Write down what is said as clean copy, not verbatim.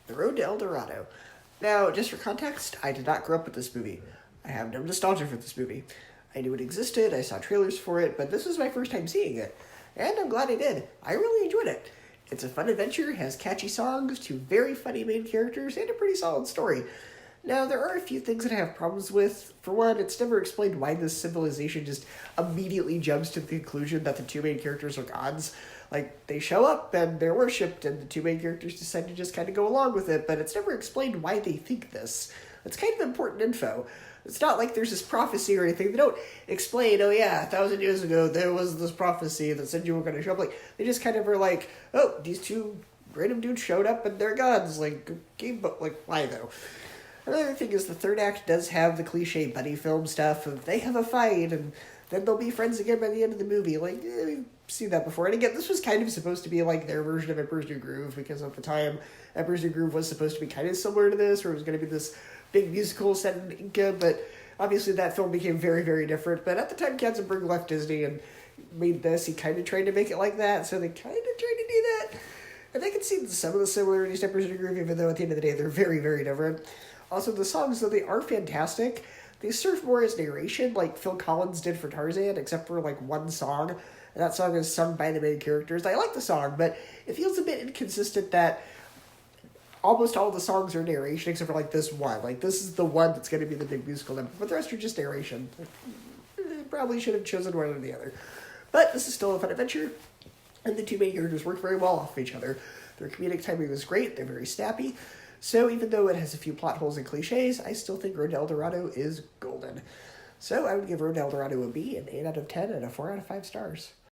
The Road to El Dorado. Now, just for context, I did not grow up with this movie. I have no nostalgia for this movie. I knew it existed, I saw trailers for it, but this was my first time seeing it. And I'm glad I did. I really enjoyed it. It's a fun adventure, has catchy songs, two very funny main characters, and a pretty solid story. Now, there are a few things that I have problems with. For one, it's never explained why this civilization just immediately jumps to the conclusion that the two main characters are gods. Like, they show up and they're worshipped, and the two main characters decide to just kind of go along with it, but it's never explained why they think this. It's kind of important info. It's not like there's this prophecy or anything. They don't explain, oh yeah, 1,000 years ago there was this prophecy that said you were going to show up. Like, they just kind of are like, oh, these two random dudes showed up and they're gods. Like, why though? Another thing is the third act does have the cliche buddy film stuff of they have a fight and then they'll be friends again by the end of the movie. Like, we've seen that before. And again, this was kind of supposed to be like their version of Emperor's New Groove, because at the time, Emperor's New Groove was supposed to be kind of similar to this, where it was going to be this big musical set in Inca, but obviously that film became very, very different. But at the time Katzenberg left Disney and made this, he kind of tried to make it like that, so they kind of tried to do that. And I can see some of the similarities to Emperor's New Groove, even though at the end of the day they're very, very different. Also, the songs, though they are fantastic, they serve more as narration, like Phil Collins did for Tarzan, except for, like, one song. And that song is sung by the main characters. I like the song, but it feels a bit inconsistent that almost all the songs are narration, except for, like, this one. Like, this is the one that's going to be the big musical number, but the rest are just narration. Probably should have chosen one or the other. But this is still a fun adventure, and the two main characters work very well off of each other. Their comedic timing is great, they're very snappy. So even though it has a few plot holes and cliches, I still think Road to El Dorado is golden. So I would give Road to El Dorado a B, an 8 out of 10, and a 4 out of 5 stars.